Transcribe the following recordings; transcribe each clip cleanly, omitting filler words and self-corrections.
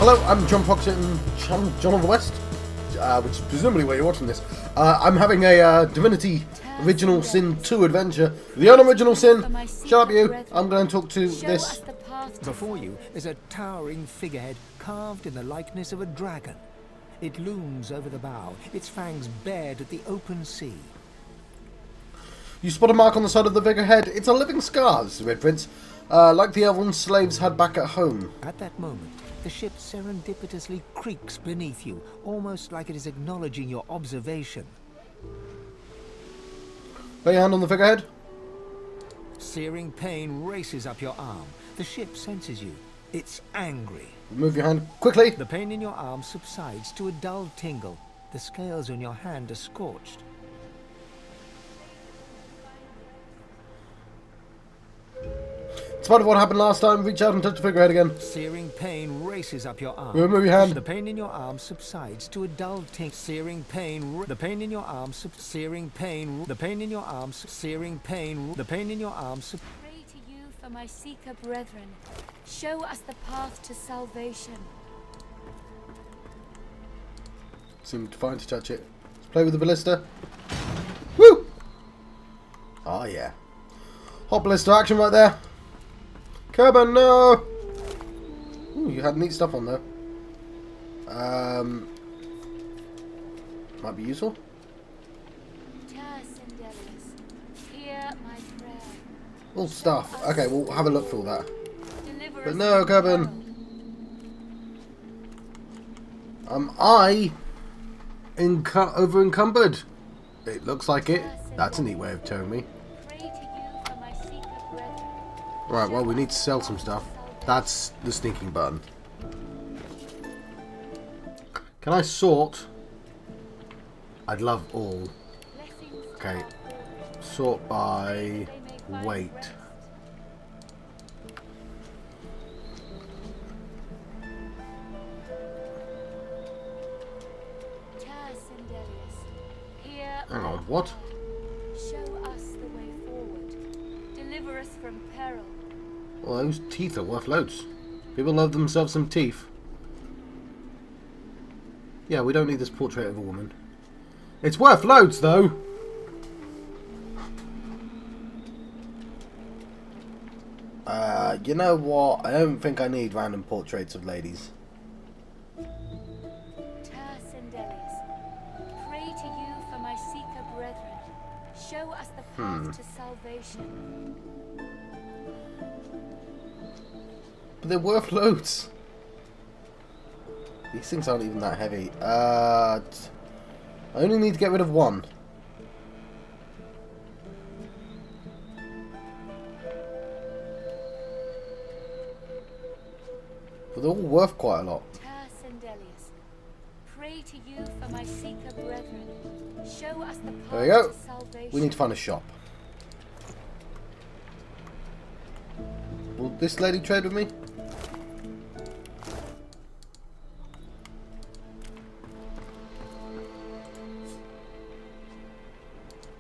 Hello, I'm John Foxit and John of the West, which is presumably where you're watching this. I'm having a Divinity Original Sin 2 adventure. The unoriginal sin. Shut up, you. I'm going to talk to this. Before you is a towering figurehead carved in the likeness of a dragon. It looms over the bow, its fangs bared at the open sea. You spot a mark on the side of the figurehead. It's a living scar, this is Red Prince, like the elven slaves had back at home. At that moment, the ship serendipitously creaks beneath you, almost like it is acknowledging your observation. Lay your hand on the figurehead. Searing pain races up your arm. The ship senses you. It's angry. Remove your hand quickly. The pain in your arm subsides to a dull tingle. The scales on your hand are scorched. In spite of what happened last time, reach out and touch the figurehead again. Searing pain races up your arm. Remove your hand. The pain in your arm subsides to a dull tingle. Searing pain. The pain in your arm. Searing pain. The pain in your arm. Searing pain. The pain in your arm. Pray to you for my seeker brethren. Show us the path to salvation. Seemed fine to touch it. Let's play with the ballista. Woo! Oh yeah. Hot ballista action right there. Kerbin, no! Ooh, you had neat stuff on there. Might be useful. All stuff. Okay, we'll have a look for all that. But no, Kerbin. Over encumbered. It looks like it. That's a neat way of telling me. Right, well, we need to sell some stuff. That's the sneaking button. Can I sort? I'd love all. Okay. Sort by weight. Hang on, what? Show us the way forward. Deliver us from peril. Well, those teeth are worth loads. People love themselves some teeth. Yeah, we don't need this portrait of a woman. It's worth loads, though. You know what? I don't think I need random portraits of ladies. Pray to you for my seeker brethren. Show us the path to salvation. But they're worth loads. These things aren't even that heavy. I only need to get rid of one. But they're all worth quite a lot. Pray to you for my seeker brethren. Show us the path There we go. to salvation. We need to find a shop. Will this lady trade with me?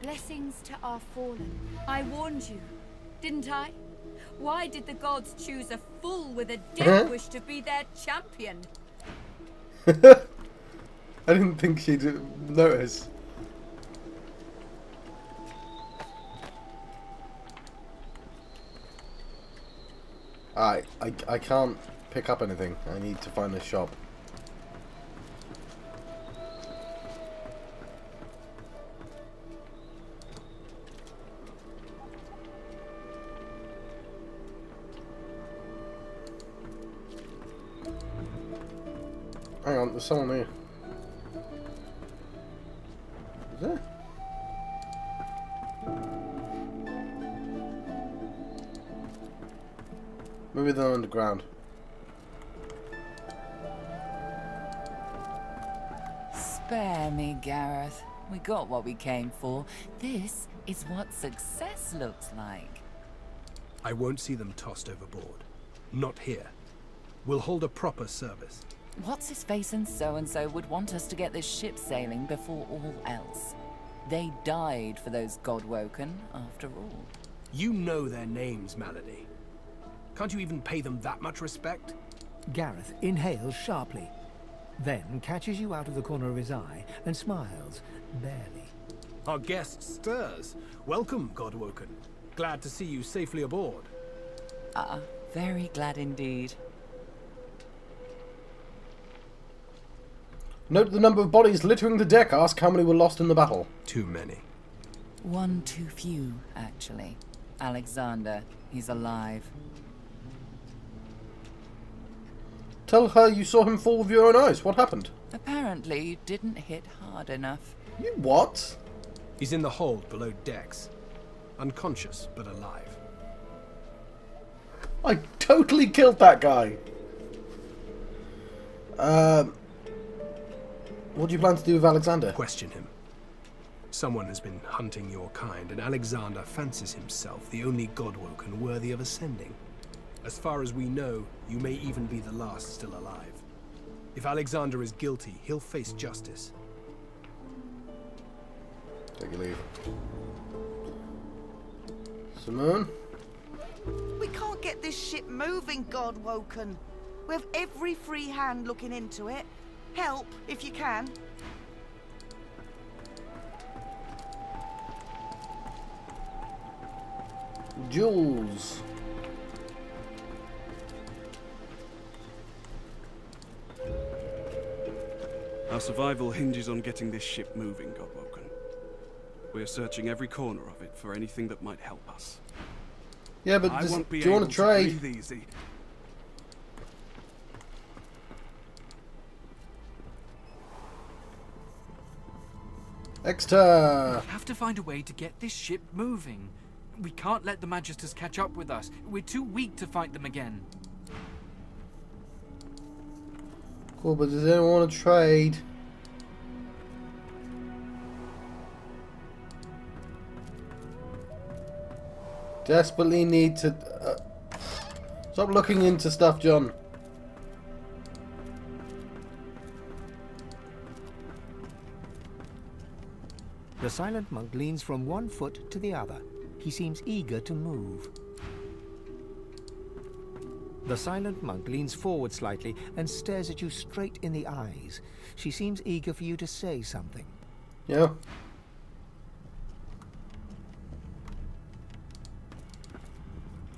Blessings to our fallen. I warned you, didn't I? Why did the gods choose a fool with a death wish to be their champion? I didn't think she'd notice. I can't pick up anything. I need to find a shop. Hang on, there's someone here. Is there? Maybe they're underground. Spare me, Gareth. We got what we came for. This is what success looks like. I won't see them tossed overboard. Not here. We'll hold a proper service. What's-his-face and so-and-so would want us to get this ship sailing before all else. They died for those Godwoken, after all. You know their names, Malady. Can't you even pay them that much respect? Gareth inhales sharply, then catches you out of the corner of his eye and smiles, barely. Our guest stirs. Welcome, Godwoken. Glad to see you safely aboard. Very glad indeed. Note the number of bodies littering the deck. Ask how many were lost in the battle. Too many. One too few, actually. Alexander, he's alive. Tell her you saw him fall with your own eyes. What happened? Apparently, you didn't hit hard enough. You what? He's in the hold below decks. Unconscious, but alive. I totally killed that guy. What do you plan to do with Alexander? Question him. Someone has been hunting your kind, and Alexander fancies himself the only Godwoken worthy of ascending. As far as we know, you may even be the last still alive. If Alexander is guilty, he'll face justice. Take your leave. Simone? We can't get this ship moving, Godwoken. We have every free hand looking into it. Help, if you can. Jules. Our survival hinges on getting this ship moving, Godwoken. We're searching every corner of it for anything that might help us. Yeah, but I won't be do you want able to trade? breathe easy. Exeter! We have to find a way to get this ship moving. We can't let the Magisters catch up with us. We're too weak to fight them again. Cool, but does anyone want to trade? Desperately need to... stop looking into stuff, John. The silent monk leans from one foot to the other. He seems eager to move. The silent monk leans forward slightly and stares at you straight in the eyes. She seems eager for you to say something. Yeah.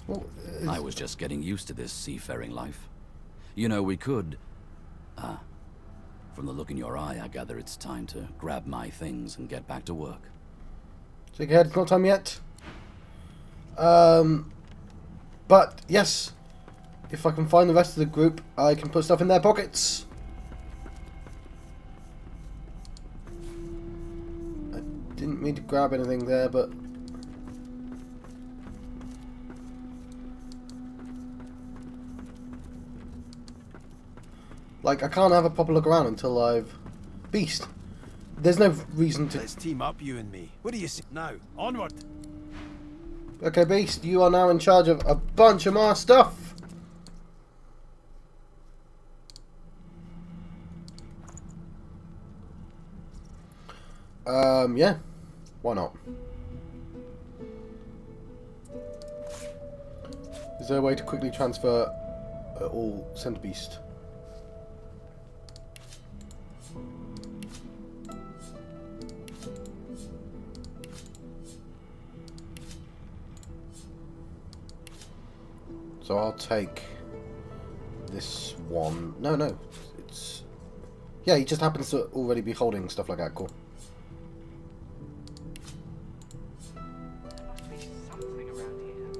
Well, I was just getting used to this seafaring life. You know, we could... from the look in your eye, I gather it's time to grab my things and get back to work. Shake your head, it's not time yet. But, yes. If I can find the rest of the group, I can put stuff in their pockets. I didn't mean to grab anything there, but... like, I can't have a proper look around until I've... Beast. There's no reason to... Let's team up, you and me. What do you say? Now, onward! Okay, Beast, you are now in charge of a bunch of more stuff. Yeah. Why not? Is there a way to quickly transfer all Center Beast? So I'll take this one. No, it's... yeah, he just happens to already be holding stuff like that. Cool. There must be something around here.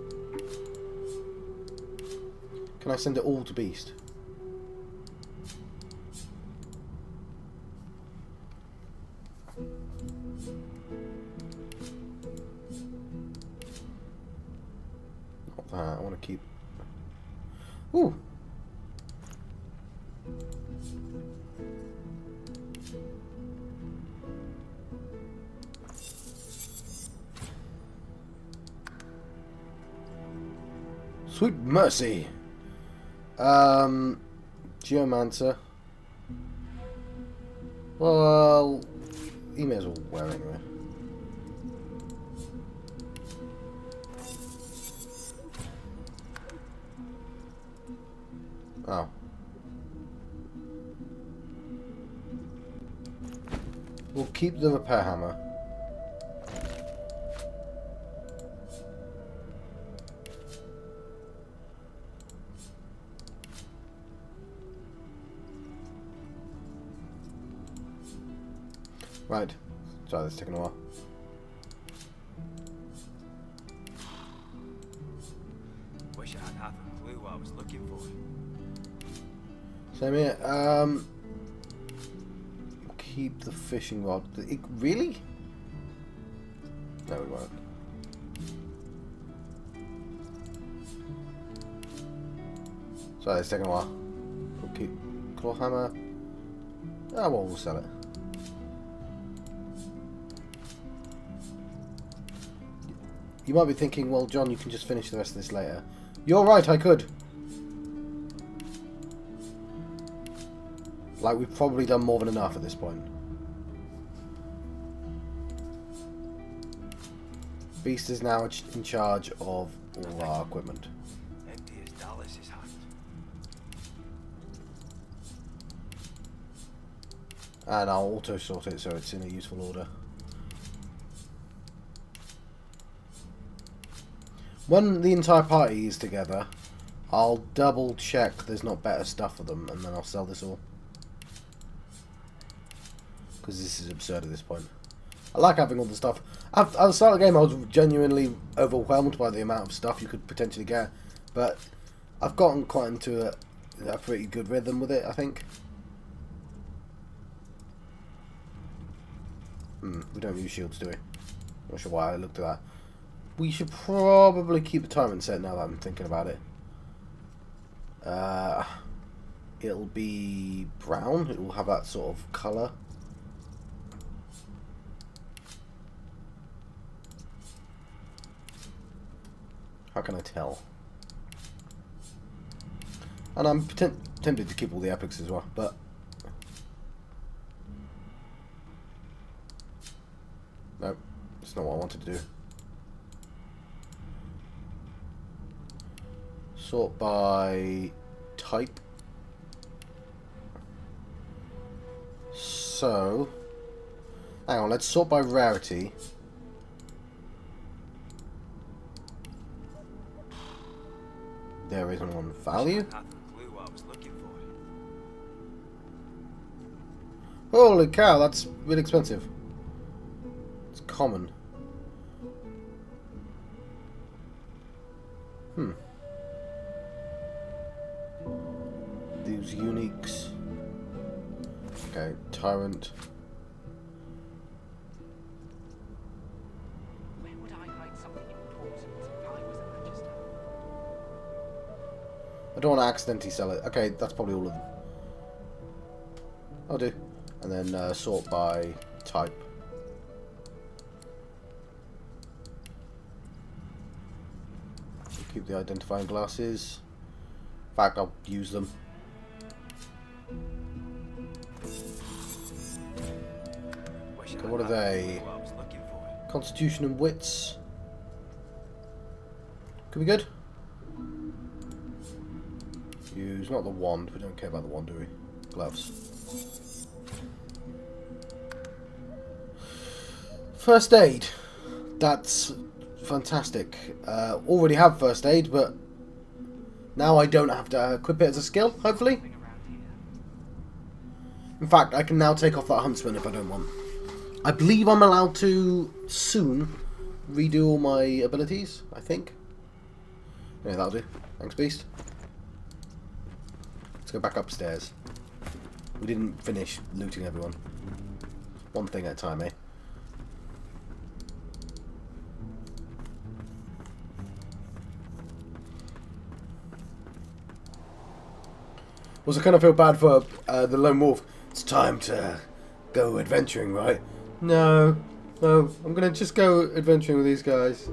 Can I send it all to Beast? Not that. I want to keep... ooh! Sweet mercy! Geomancer. Well, he may as well wear anyway. Oh, We'll keep the repair hammer. Right. Sorry, that's taking a while. Wish I had half a clue what I was looking for. Same here. Keep the fishing rod. Really? No, we won't. Sorry, it's taking a while. We'll keep claw hammer. Ah, well, we'll sell it. You might be thinking, well, John, you can just finish the rest of this later. You're right, I could. Like, we've probably done more than enough at this point. Beast is now in charge of all our equipment. Empty as Dallas's hand. And I'll auto sort it so it's in a useful order. When the entire party is together, I'll double check there's not better stuff for them, and then I'll sell this all. Because this is absurd at this point. I like having all the stuff. At the start of the game, I was genuinely overwhelmed by the amount of stuff you could potentially get. But I've gotten quite into a pretty good rhythm with it, I think. We don't use shields, do we? Not sure why I looked at that. We should probably keep the timing set now that I'm thinking about it. It'll be brown. It will have that sort of colour. How can I tell? And I'm tempted to keep all the epics as well, but no, that's not what I wanted to do. Sort by type. So, hang on, let's sort by rarity. There isn't one value. Holy cow, that's really expensive. It's common. These uniques. Okay, tyrant. Where would I hide something important if I was a Magister? I don't want to accidentally sell it. Okay, that's probably all of them. I'll do. And then sort by type. Keep the identifying glasses. In fact, I'll use them. So what are they? Constitution and wits. Could be good. Use not the wand. We don't care about the wand, do we? Gloves. First aid. That's fantastic. Already have first aid, but now I don't have to equip it as a skill, hopefully. In fact, I can now take off that huntsman if I don't want. I believe I'm allowed to soon redo all my abilities, I think. Yeah, that'll do. Thanks, Beast. Let's go back upstairs. We didn't finish looting everyone. One thing at a time, eh? Also, kind of feel bad for the lone wolf. It's time to go adventuring, right? No, no, I'm gonna just go adventuring with these guys.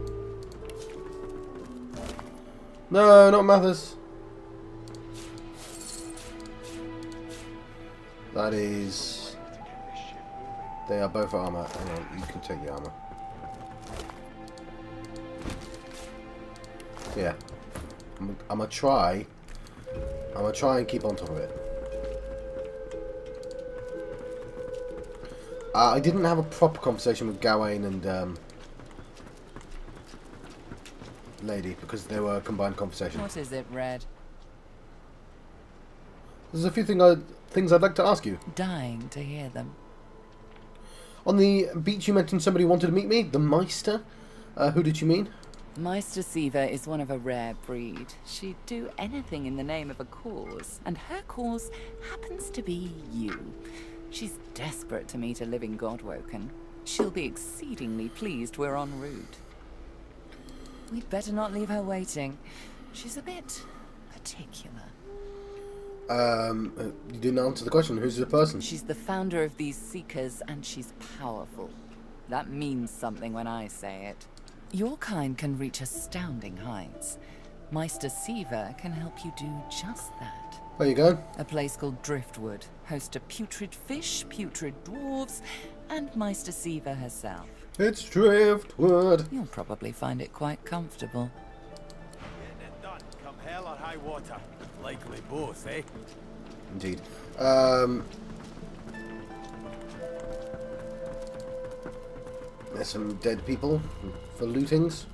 No, not Mathis. That is... They are both armour. Hang on, you can take the armour. Yeah. I'm gonna try and keep on top of it. I didn't have a proper conversation with Gawain and Lady because they were a combined conversation. What is it, Red? There's a few things I'd like to ask you. Dying to hear them. On the beach you mentioned somebody wanted to meet me, the Meister. Who did you mean? Meister Siva is one of a rare breed. She'd do anything in the name of a cause, and her cause happens to be you. She's desperate to meet a living Godwoken. She'll be exceedingly pleased we're en route. We'd better not leave her waiting. She's a bit particular. You didn't answer the question. Who's the person? She's the founder of these Seekers, and she's powerful. That means something when I say it. Your kind can reach astounding heights. Meister Siva can help you do just that. Where you going? A place called Driftwood, host to putrid fish, putrid dwarves, and Meister Siva herself. It's Driftwood. You'll probably find it quite comfortable. Getting it done, come hell or high water. Likely both, eh? Indeed. There's some dead people for lootings.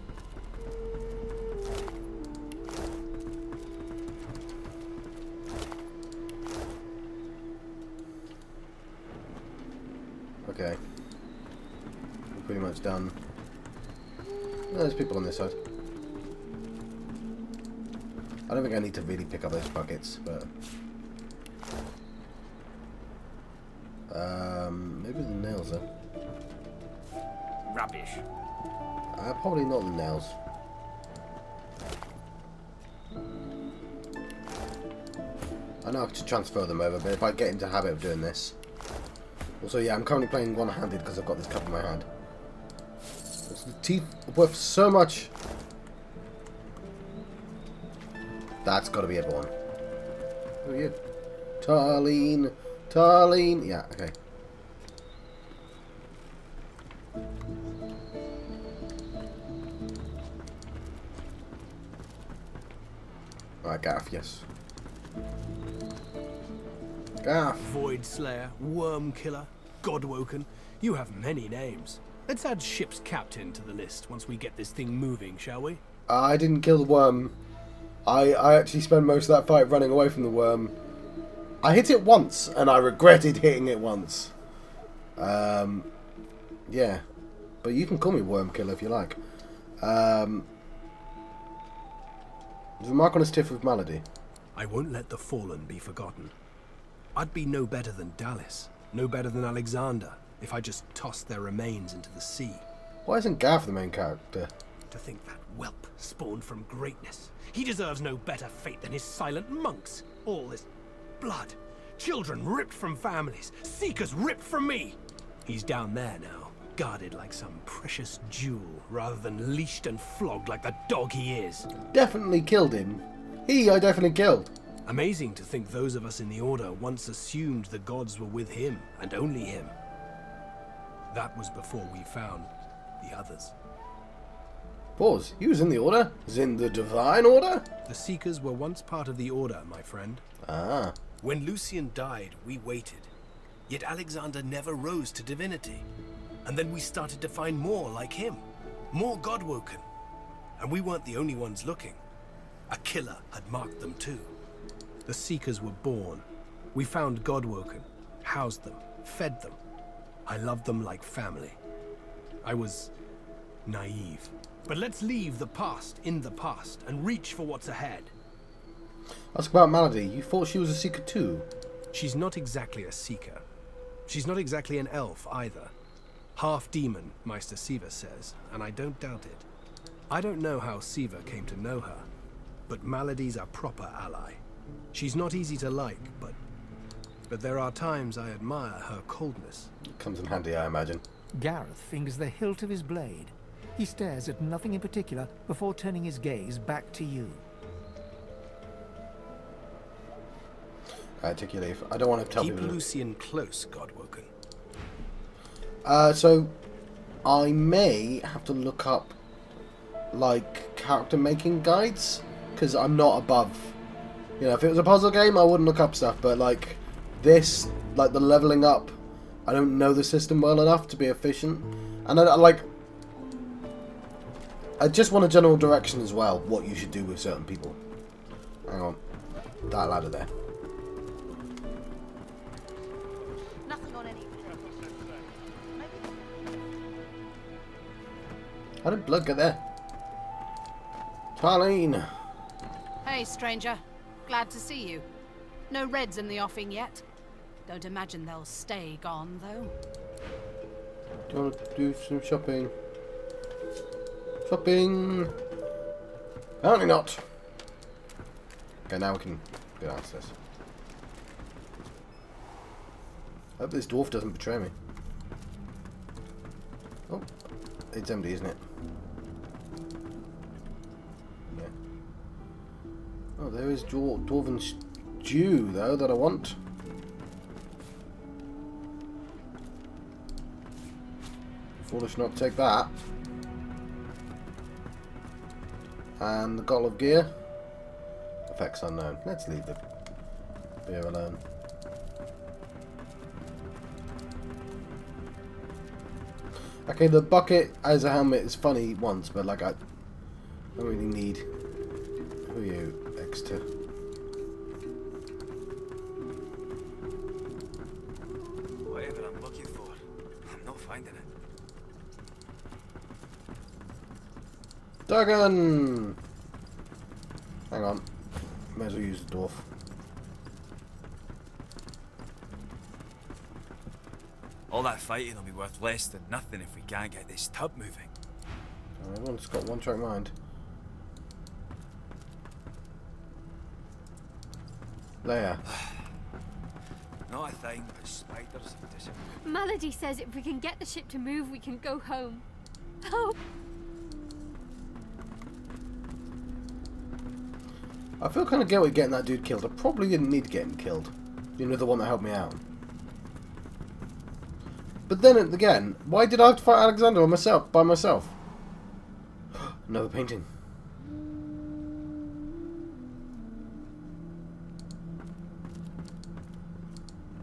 Okay. We're pretty much done. There's people on this side. I don't think I need to really pick up those buckets, but maybe the nails though. Rubbish. Probably not the nails. I know I could transfer them over, but if I get into the habit of doing this. Also, yeah, I'm currently playing one-handed because I've got this cup in my hand. The teeth are worth so much. That's got to be everyone. Who are you? Tarlene. Tarlene. Yeah, okay. Alright, Gareth, yes. Gareth. Void Slayer, Worm Killer, Godwoken. You have many names. Let's add ship's captain to the list once we get this thing moving, shall we? I didn't kill the worm. I actually spent most of that fight running away from the worm. I hit it once, and I regretted hitting it once. Yeah. But you can call me Worm Killer if you like. There's a mark on his tiff of malady. I won't let the fallen be forgotten. I'd be no better than Dallas, no better than Alexander, if I just tossed their remains into the sea. Why isn't Gav the main character? To think that whelp spawned from greatness. He deserves no better fate than his silent monks. All this blood. Children ripped from families. Seekers ripped from me. He's down there now, guarded like some precious jewel, rather than leashed and flogged like the dog he is. Definitely killed him. I definitely killed. Amazing to think those of us in the Order once assumed the gods were with him, and only him. That was before we found the others. Pause. He was in the Order? As in the Divine Order? The Seekers were once part of the Order, my friend. Ah. When Lucian died, we waited. Yet Alexander never rose to divinity. And then we started to find more like him. More Godwoken. And we weren't the only ones looking. A killer had marked them too. The Seekers were born. We found Godwoken, housed them, fed them. I loved them like family. I was naive. But let's leave the past in the past and reach for what's ahead. Ask about Malady. You thought she was a Seeker too? She's not exactly a Seeker. She's not exactly an elf either. Half demon, Meister Siva says, and I don't doubt it. I don't know how Siva came to know her, but Malady's a proper ally. She's not easy to like, but there are times I admire her coldness. Comes in handy, I imagine. Gareth fingers the hilt of his blade. He stares at nothing in particular before turning his gaze back to you. Take your leave. I don't want to tell Keep people. Lucian close, Godwoken. So I may have to look up like character making guides because I'm not above. You know, if it was a puzzle game, I wouldn't look up stuff. But like this, like the leveling up I don't know the system well enough to be efficient. And I just want a general direction as well, what you should do with certain people. Hang on. That ladder there. Nothing on any. How did blood get there? Charlene! Hey, stranger. Glad to see you. No reds in the offing yet. Don't imagine they'll stay gone, though. Do you want to do some shopping? Shopping! Apparently not. Okay, now we can go downstairs. I hope this dwarf doesn't betray me. Oh, it's empty, isn't it? Yeah. Oh, there is dwarven stew, though, that I want. Foolish not to take that. And the Gottle of Gear. Effects unknown. Let's leave the beer alone. Okay, the bucket as a helmet is funny once, but like I don't really need. Who are you? Exeter. Whatever I'm looking for, I'm not finding it. Duggan! Hang on. May as well use the dwarf. All that fighting will be worth less than nothing if we can't get this tub moving. Everyone's got one track mind. There. Not a thing but spiders and disappear. Melody says if we can get the ship to move, we can go home. Oh! I feel kind of guilty getting that dude killed. I probably didn't need to get him killed. You know, the one that helped me out. But then again, why did I have to fight Alexander by myself? Another painting.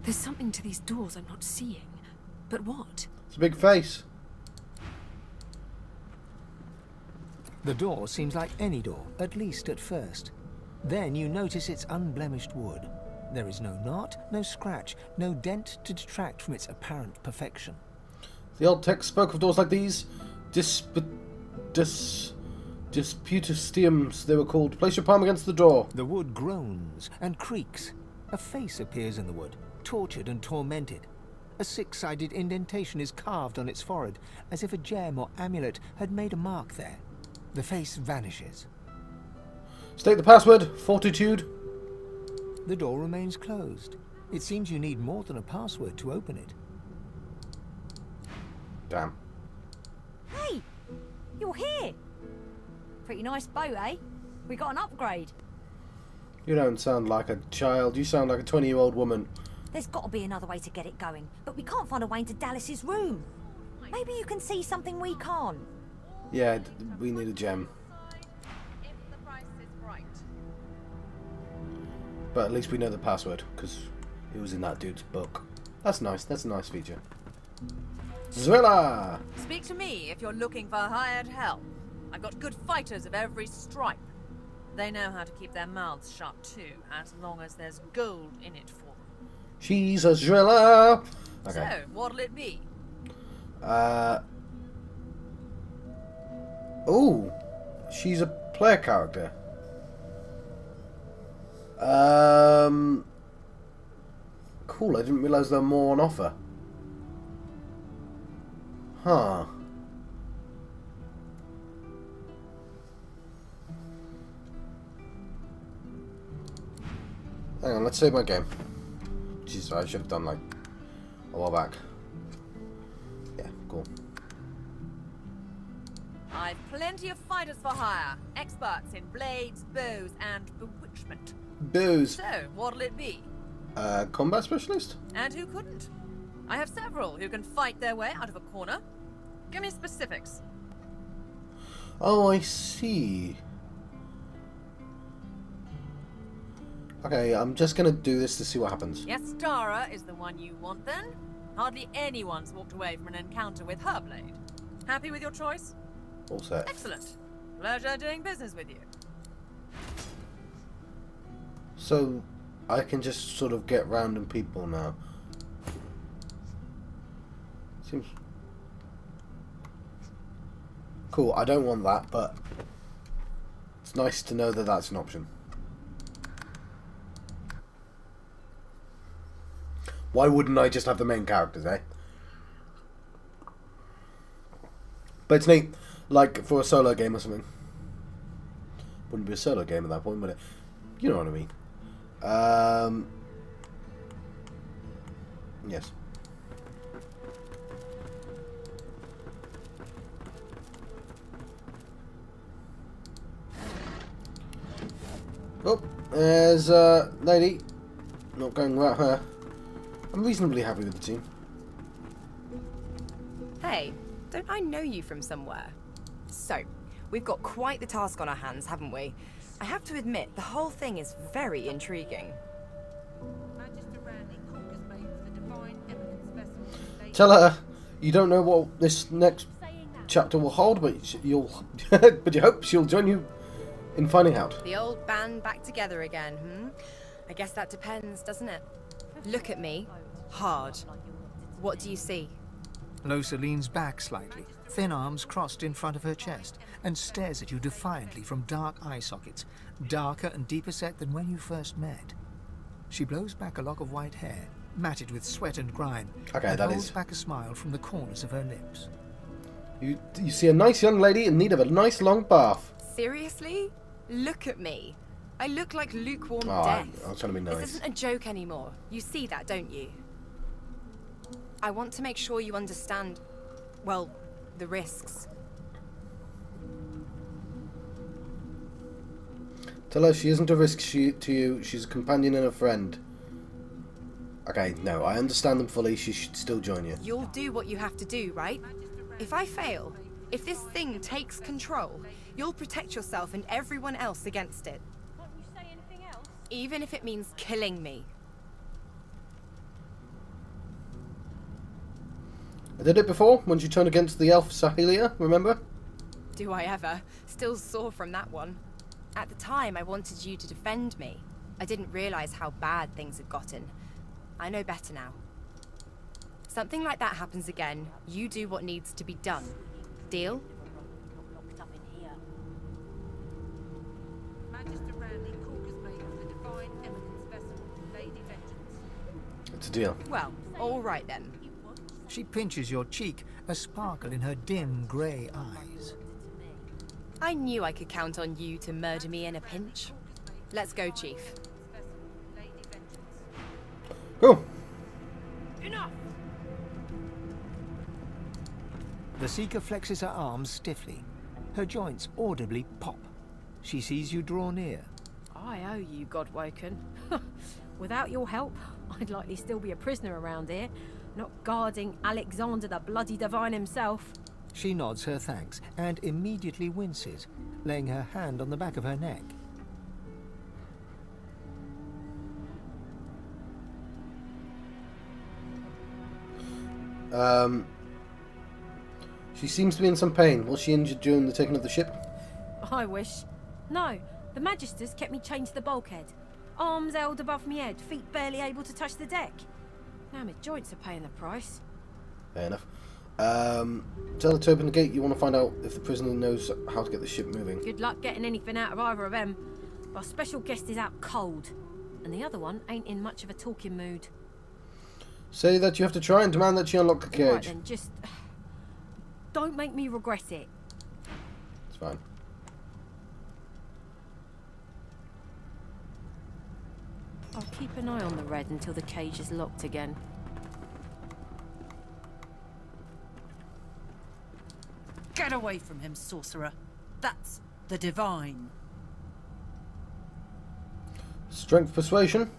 There's something to these doors I'm not seeing. But what? It's a big face. The door seems like any door, at least at first. Then you notice its unblemished wood. There is no knot, no scratch, no dent to detract from its apparent perfection. The old text spoke of doors like these. Disputistiums, they were called. Place your palm against the door. The wood groans and creaks. A face appears in the wood, tortured and tormented. A six-sided indentation is carved on its forehead, as if a gem or amulet had made a mark there. The face vanishes. State the password. Fortitude. The door remains closed. It seems you need more than a password to open it. Damn. Hey! You're here! Pretty nice boat, eh? We got an upgrade. You don't sound like a child. You sound like a 20-year-old woman. There's got to be another way to get it going, but we can't find a way into Dallas's room. Maybe you can see something we can't. Yeah, we need a gem. But at least we know the password, because it was in that dude's book. That's nice. That's a nice feature. Zwilla! Speak to me if you're looking for hired help. I've got good fighters of every stripe. They know how to keep their mouths shut too, as long as there's gold in it for them. She's a Zwilla! Okay. So, what'll it be? Oh, she's a player character. Cool, I didn't realise there were more on offer. Huh. Hang on, let's save my game. Jeez, I should have done like a while back. Yeah, cool. I've plenty of fighters for hire. Experts in blades, bows, and bewitchment. Bows. So, what'll it be? Combat specialist? And who couldn't? I have several who can fight their way out of a corner. Give me specifics. Oh, I see. Okay, I'm just gonna do this to see what happens. Yes, Tara is the one you want then? Hardly anyone's walked away from an encounter with her blade. Happy with your choice? All set. Excellent. Pleasure doing business with you. So, I can just sort of get random people now. Seems cool. I don't want that, but it's nice to know that that's an option. Why wouldn't I just have the main characters, eh? But it's neat, like for a solo game or something. Wouldn't be a solo game at that point, would it? You know what I mean. Yes. Oh, there's a lady. Not going without her. I'm reasonably happy with the team. Hey, don't I know you from somewhere? So, we've got quite the task on our hands, haven't we? I have to admit, the whole thing is very intriguing. Tell her you don't know what this next chapter will hold, but you'll but you hope she'll join you in finding out. The old band back together again, hmm? I guess that depends, doesn't it? Look at me. Hard. What do you see? Lohse leans back slightly, thin arms crossed in front of her chest, and stares at you defiantly from dark eye sockets, darker and deeper set than when you first met. She blows back a lock of white hair, matted with sweat and grime, and holds back a smile from the corners of her lips. You see a nice young lady in need of a nice long bath. Seriously? Look at me. I look like lukewarm death. I was trying to be nice. This isn't a joke anymore. You see that, don't you? I want to make sure you understand, well, the risks. Tell her she isn't a risk to you. She's a companion and a friend. Okay, no, I understand them fully. She should still join you. You'll do what you have to do, right? If I fail, if this thing takes control, you'll protect yourself and everyone else against it. Can't you say anything else? Even if it means killing me. I did it before, when she turned against the elf Sahelia, remember? Do I ever? Still sore from that one. At the time, I wanted you to defend me. I didn't realize how bad things had gotten. I know better now. Something like that happens again, you do what needs to be done. Deal? It's a deal. Well, all right then. She pinches your cheek, a sparkle in her dim grey eyes. I knew I could count on you to murder me in a pinch. Let's go, Chief. Cool. Enough! The Seeker flexes her arms stiffly. Her joints audibly pop. She sees you draw near. I owe you, Godwoken. Without your help, I'd likely still be a prisoner around here, not guarding Alexander the bloody divine himself. She nods her thanks and immediately winces, laying her hand on the back of her neck. She seems to be in some pain. Was she injured during the taking of the ship? I wish. No, the Magisters kept me chained to the bulkhead. Arms held above me head, feet barely able to touch the deck. Now my joints are paying the price. Fair enough. Tell her to open the gate. You want to find out if the prisoner knows how to get the ship moving. Good luck getting anything out of either of them. Our special guest is out cold, and the other one ain't in much of a talking mood. Say that you have to try and demand that she unlock the cage. All right then, just don't make me regret it. It's fine. I'll keep an eye on the red until the cage is locked again. Get away from him, sorcerer. That's the divine. Strength persuasion.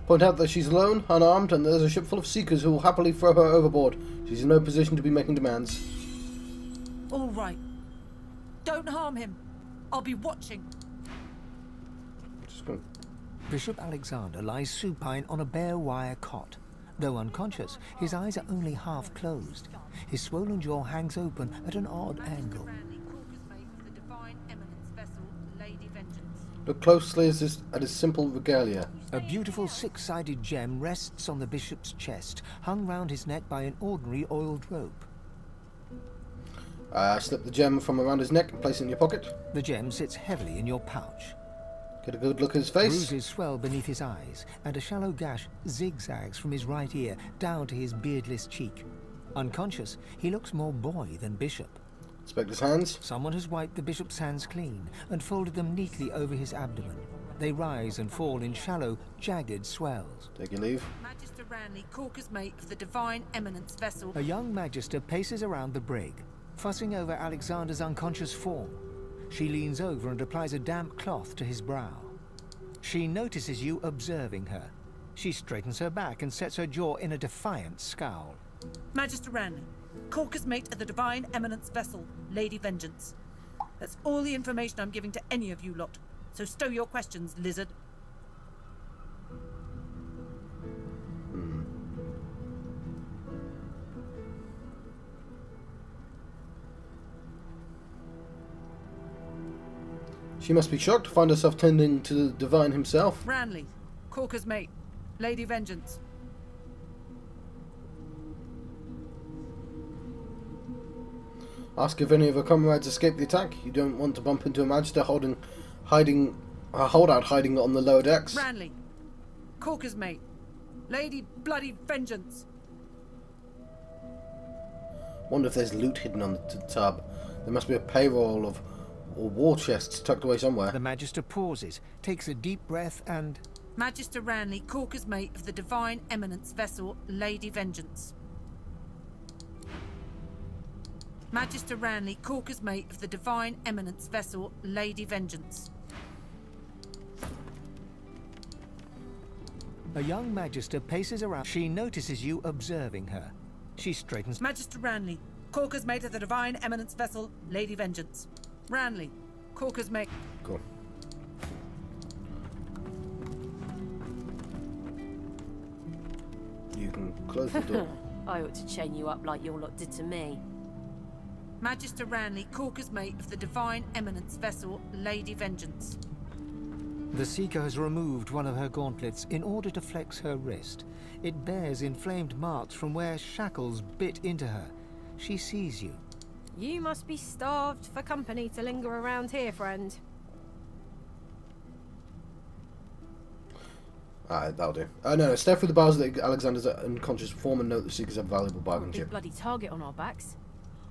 Point out that she's alone, unarmed, and there's a ship full of seekers who will happily throw her overboard. She's in no position to be making demands. All right. Don't harm him. I'll be watching. Just going. Bishop Alexander lies supine on a bare wire cot. Though unconscious, his eyes are only half closed. His swollen jaw hangs open at an odd angle. Look closely at his simple regalia. A beautiful six-sided gem rests on the bishop's chest, hung round his neck by an ordinary oiled rope. Slip the gem from around his neck and place it in your pocket. The gem sits heavily in your pouch. Get a good look at his face. Bruises swell beneath his eyes, and a shallow gash zigzags from his right ear down to his beardless cheek. Unconscious, he looks more boy than bishop. Inspect his hands. Someone has wiped the bishop's hands clean and folded them neatly over his abdomen. They rise and fall in shallow, jagged swells. Take your leave. Magister Ranley, Corker's mate of the Divine Eminence vessel. A young magister paces around the brig, fussing over Alexander's unconscious form. She leans over and applies a damp cloth to his brow. She notices you observing her. She straightens her back and sets her jaw in a defiant scowl. Magister Ranley, Corker's mate of the Divine Eminence vessel, Lady Vengeance. That's all the information I'm giving to any of you lot. So stow your questions, lizard. She must be shocked to find herself tending to the divine himself. Ranley, Corker's mate, Lady Vengeance. Ask if any of her comrades escaped the attack. You don't want to bump into a magister holdout hiding on the lower decks. Ranley, Corker's mate, Lady Bloody Vengeance. Wonder if there's loot hidden on the tub. There must be a payroll of or war chests tucked away somewhere. The magister pauses, takes a deep breath and... Magister Ranley, Corker's mate of the Divine Eminence vessel, Lady Vengeance. Magister Ranley, Corker's mate of the Divine Eminence vessel, Lady Vengeance. A young magister paces around. She notices you observing her. She straightens... Magister Ranley, Corker's mate of the Divine Eminence vessel, Lady Vengeance. Ranley, Corker's mate... Cool. You can close the door. I ought to chain you up like your lot did to me. Magister Ranley, Corker's mate of the Divine Eminence vessel, Lady Vengeance. The Seeker has removed one of her gauntlets in order to flex her wrist. It bears inflamed marks from where shackles bit into her. She sees you. You must be starved for company to linger around here, friend. Alright, that'll do. No, step through the bars of Alexander's unconscious form and note the Seekers have valuable bargain Big chip. bloody target on our backs.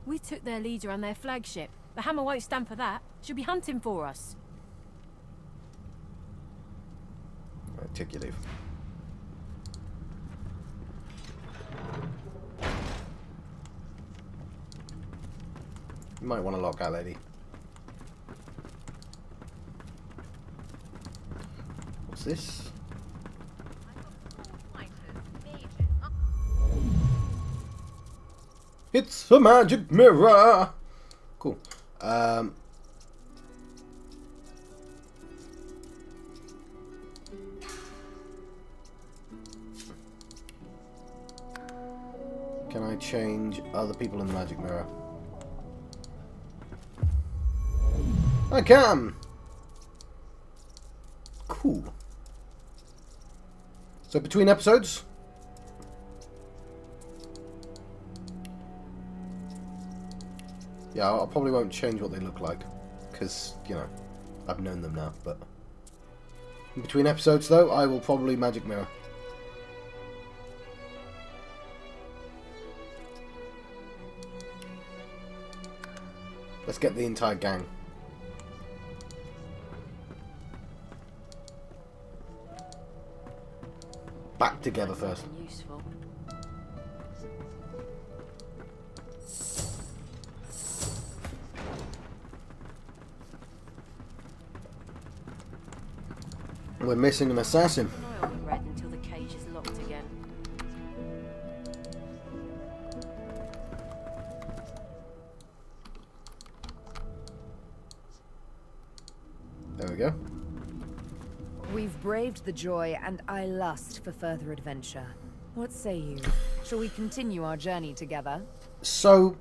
We took their leader and their flagship. The Hammer won't stand for that. She'll be hunting for us. Alright, take your leave. You might want to lock that lady. What's this? It's a magic mirror! Cool. Can I change other people in the magic mirror? I can! Cool. So between episodes? Yeah, I probably won't change what they look like, because, you know, I've known them now, but... In between episodes, though, I will probably magic mirror. Let's get the entire gang. Back together first. Useful. We're missing an assassin. I'll be red until the cage is locked again. There we go. We've braved the joy, and I lust for further adventure. What say you? Shall we continue our journey together? So,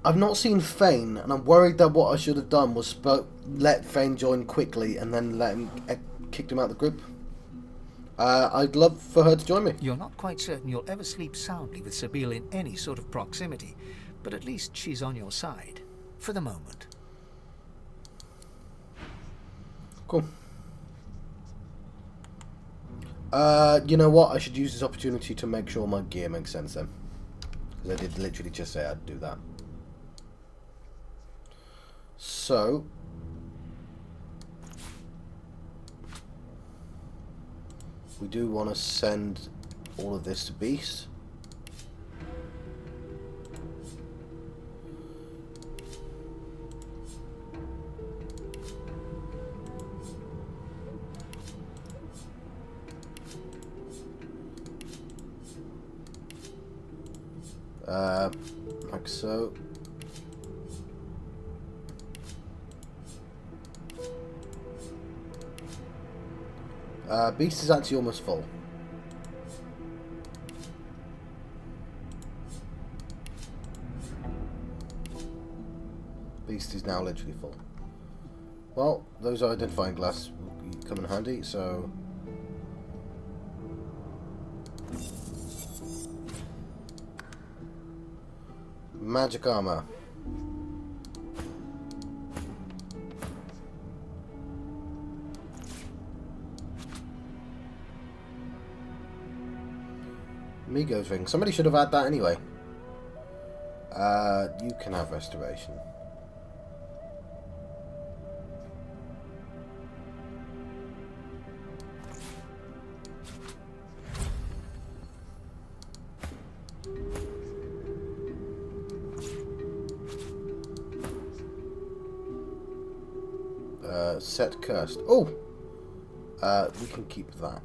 I've not seen Fane, and I'm worried that what I should have done was let Fane join quickly and then let him kicked him out of the group. I'd love for her to join me. You're not quite certain you'll ever sleep soundly with Sabine in any sort of proximity, but at least she's on your side. For the moment. Cool. You know what? I should use this opportunity to make sure my gear makes sense then. Because I did literally just say I'd do that. So... we do want to send all of this to Beast. Like so. Beast is actually almost full. Beast is now literally full. Well, those identifying glass will come in handy, so... magic armor. Migo's ring. Somebody should have had that anyway. You can have restoration. Set cursed. Oh! We can keep that.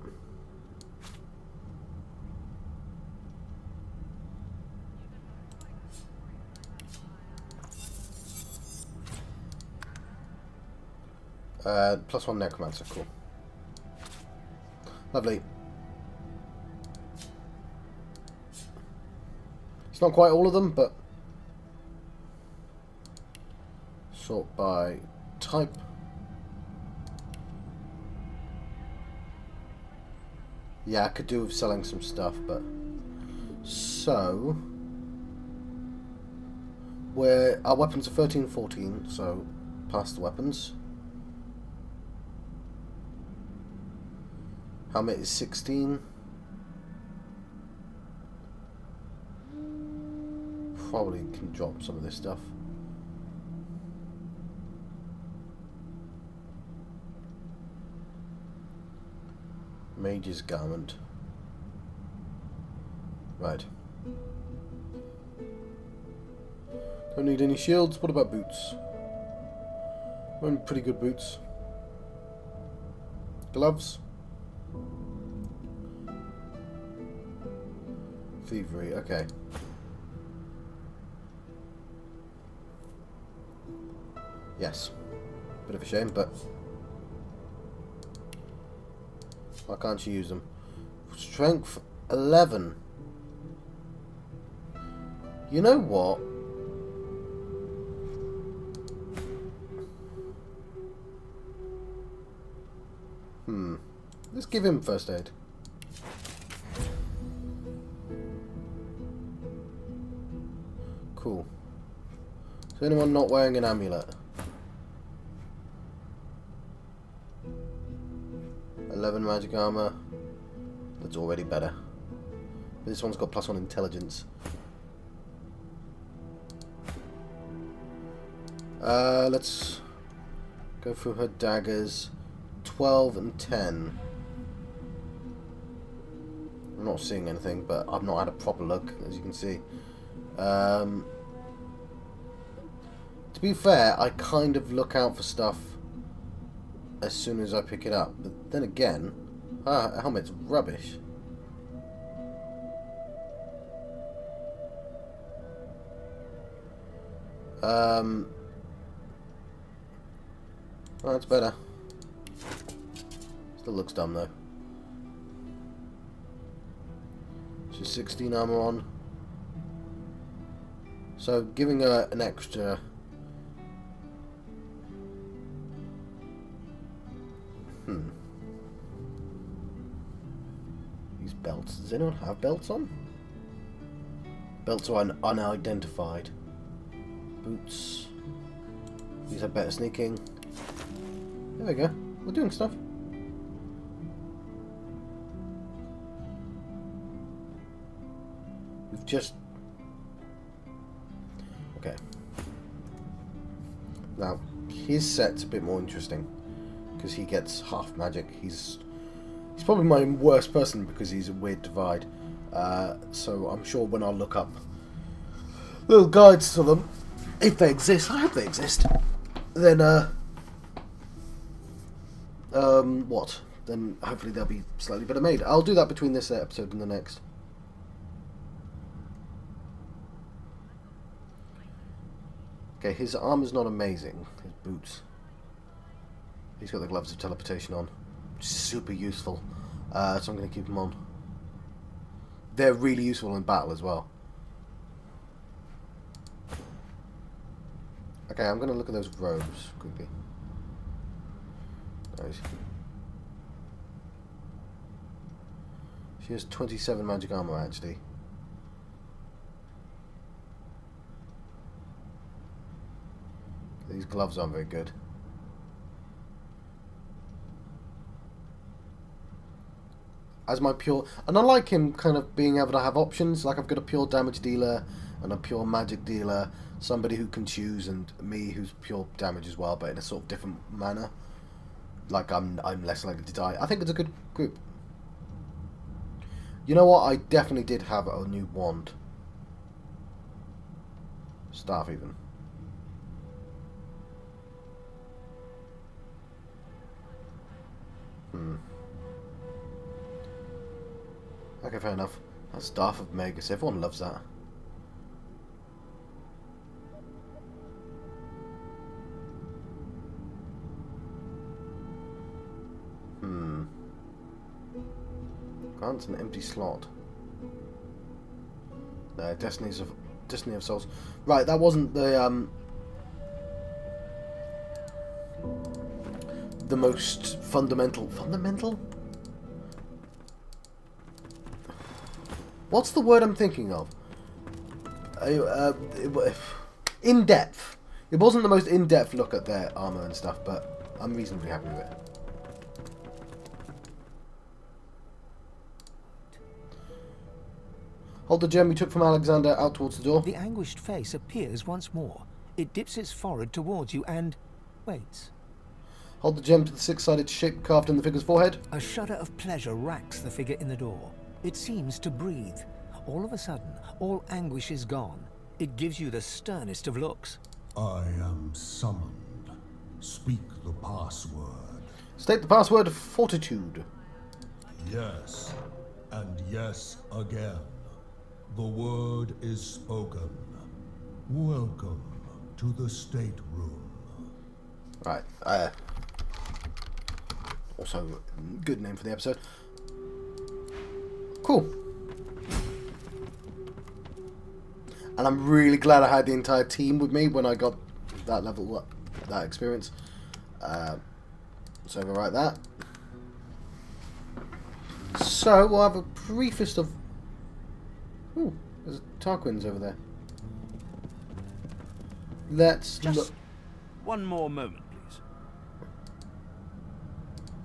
+1 necromancer, cool. Lovely. It's not quite all of them, but sort by type. Yeah, I could do with selling some stuff, but so our weapons are 13, 14, so past the weapons. Helmet is 16. Probably can drop some of this stuff. Mage's garment. Right. Don't need any shields. What about boots? Wearing pretty good boots. Gloves. Thievery, okay. Yes. Bit of a shame, but why can't you use them? Strength 11. You know what? Let's give him first aid. Cool. Is anyone not wearing an amulet? 11 magic armor. That's already better. This one's got +1 intelligence. Let's go through her daggers. 12 and 10. I'm not seeing anything, but I've not had a proper look, as you can see. To be fair, I kind of look out for stuff as soon as I pick it up. But then again, helmet's rubbish. Well, that's better. Still looks dumb though. She's 16 armor on. So giving her an extra... These belts. Does anyone have belts on? Belts are unidentified. Boots. These have better sneaking. There we go. We're doing stuff. We've just... Okay. Now, his set's a bit more interesting. Because he gets half magic. He's probably my worst person because he's a weird divide. So I'm sure when I look up little guides to them, if they exist, I hope they exist, then what? Then hopefully they'll be slightly better made. I'll do that between this episode and the next. Okay, his armor's not amazing. His boots. He's got the gloves of teleportation on. Super useful. So I'm going to keep them on. They're really useful in battle as well. Okay, I'm going to look at those robes quickly. Nice. She has 27 magic armor actually. These gloves aren't very good. As my pure... And I like him kind of being able to have options. Like I've got a pure damage dealer and a pure magic dealer. Somebody who can choose, and me who's pure damage as well, but in a sort of different manner. Like I'm less likely to die. I think it's a good group. You know what? I definitely did have a new wand. Staff even. Okay, fair enough. That's Staff of Magus. Everyone loves that. Grants an empty slot. No, Destiny of Souls. Right, that wasn't the most fundamental. Fundamental? What's the word I'm thinking of? In depth. It wasn't the most in-depth look at their armor and stuff, but I'm reasonably happy with it. Hold the gem you took from Alexander out towards the door. The anguished face appears once more. It dips its forehead towards you and waits. Hold the gem to the six-sided shape carved in the figure's forehead. A shudder of pleasure racks the figure in the door. It seems to breathe. All of a sudden, all anguish is gone. It gives you the sternest of looks. I am summoned. Speak the password. State the password of fortitude. Yes, and yes again. The word is spoken. Welcome to the stateroom. Right. Also, good name for the episode. Cool. And I'm really glad I had the entire team with me when I got that level up, that experience. So overwrite that. So we'll have a briefest of... Ooh, there's Tarquins over there. Let's look. Just one more moment, please.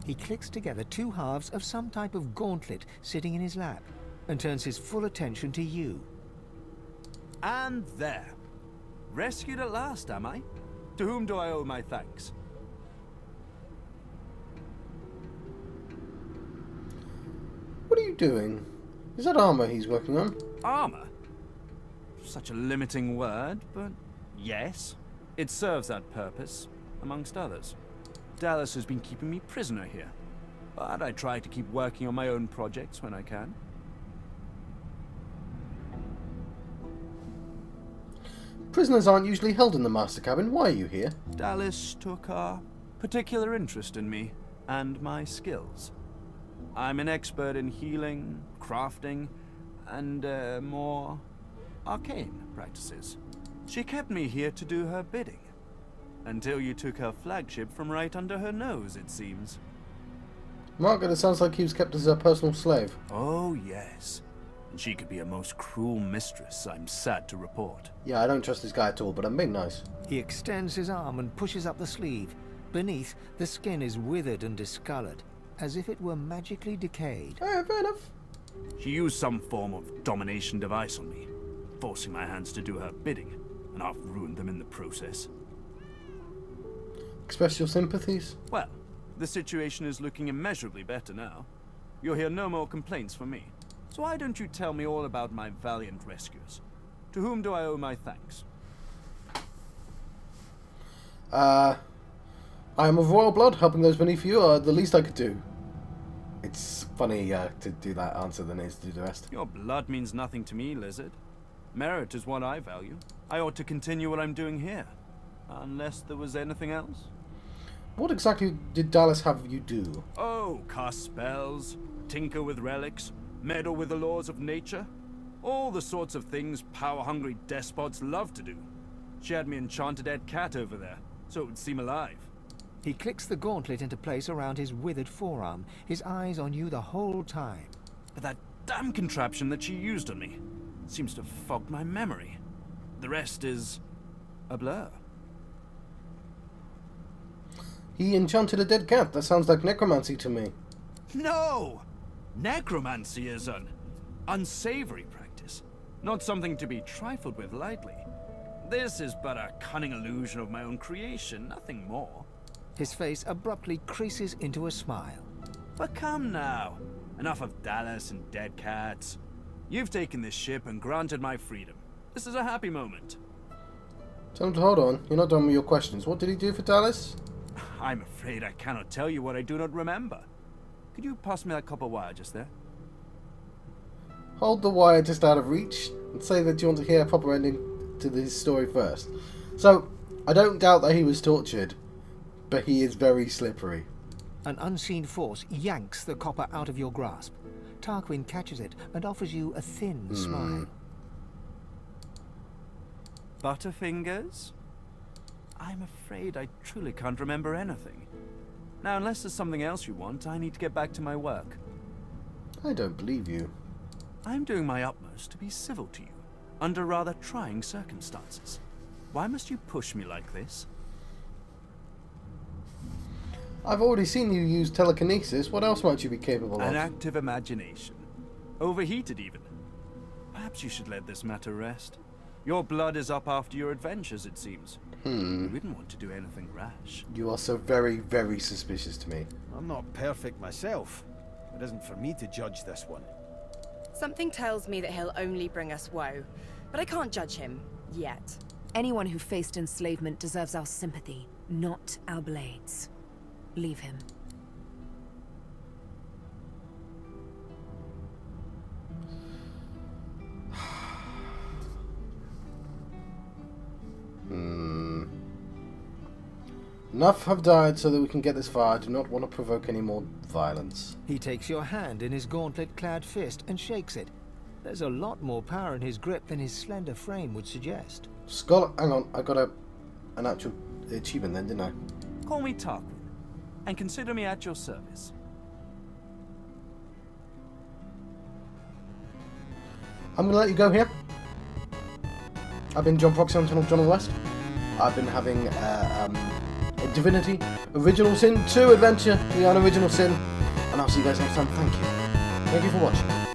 He clicks together two halves of some type of gauntlet sitting in his lap and turns his full attention to you. And there. Rescued at last, am I? To whom do I owe my thanks? What are you doing? Is that armor he's working on? Armor? Such a limiting word, but yes. It serves that purpose, amongst others. Dallas has been keeping me prisoner here, but I try to keep working on my own projects when I can. Prisoners aren't usually held in the master cabin. Why are you here? Dallas took a particular interest in me and my skills. I'm an expert in healing, crafting, and more arcane practices. She kept me here to do her bidding. Until you took her flagship from right under her nose, it seems. Margaret, it sounds like he was kept as a personal slave. Oh, yes. And she could be a most cruel mistress, I'm sad to report. Yeah, I don't trust this guy at all, but I'm being nice. He extends his arm and pushes up the sleeve. Beneath, the skin is withered and discolored, as if it were magically decayed. Fair enough. She used some form of domination device on me, forcing my hands to do her bidding, and I've ruined them in the process. Express your sympathies? Well, the situation is looking immeasurably better now. You'll hear no more complaints from me. So why don't you tell me all about my valiant rescuers? To whom do I owe my thanks? I am of royal blood. Helping those beneath you are the least I could do. It's funny to do that answer than it is to do the rest. Your blood means nothing to me, Lizard. Merit is what I value. I ought to continue what I'm doing here. Unless there was anything else. What exactly did Dallas have you do? Oh, cast spells, tinker with relics, meddle with the laws of nature. All the sorts of things power-hungry despots love to do. She had me enchant a dead cat over there, so it would seem alive. He clicks the gauntlet into place around his withered forearm, his eyes on you the whole time. But that damn contraption that she used on me seems to have fogged my memory. The rest is a blur. He enchanted a dead cat. That sounds like necromancy to me. No! Necromancy is an unsavory practice, not something to be trifled with lightly. This is but a cunning illusion of my own creation, nothing more. His face abruptly creases into a smile. But come now. Enough of Dallas and dead cats. You've taken this ship and granted my freedom. This is a happy moment. Tell him to hold on. You're not done with your questions. What did he do for Dallas? I'm afraid I cannot tell you what I do not remember. Could you pass me that copper wire just there? Hold the wire just out of reach and say that you want to hear a proper ending to this story first. So, I don't doubt that he was tortured, but he is very slippery. An unseen force yanks the copper out of your grasp. Tarquin catches it and offers you a thin smile. Butterfingers? I'm afraid I truly can't remember anything. Now, unless there's something else you want, I need to get back to my work. I don't believe you. I'm doing my utmost to be civil to you, under rather trying circumstances. Why must you push me like this? I've already seen you use telekinesis. What else might you be capable of? An active imagination. Overheated, even. Perhaps you should let this matter rest. Your blood is up after your adventures, it seems. You wouldn't want to do anything rash. You are so very, very suspicious to me. I'm not perfect myself. It isn't for me to judge this one. Something tells me that he'll only bring us woe, but I can't judge him yet. Anyone who faced enslavement deserves our sympathy, not our blades. Leave him. Enough have died so that we can get this far. I do not want to provoke any more violence. He takes your hand in his gauntlet-clad fist and shakes it. There's a lot more power in his grip than his slender frame would suggest. Scholar, hang on. I got an actual achievement then, didn't I? Call me Tarquin, and consider me at your service. I'm going to let you go here. I've been John Proxy on channel John West. I've been having Divinity, Original Sin 2 Adventure, the Unoriginal Sin, and I'll see you guys next time. Thank you. Thank you for watching.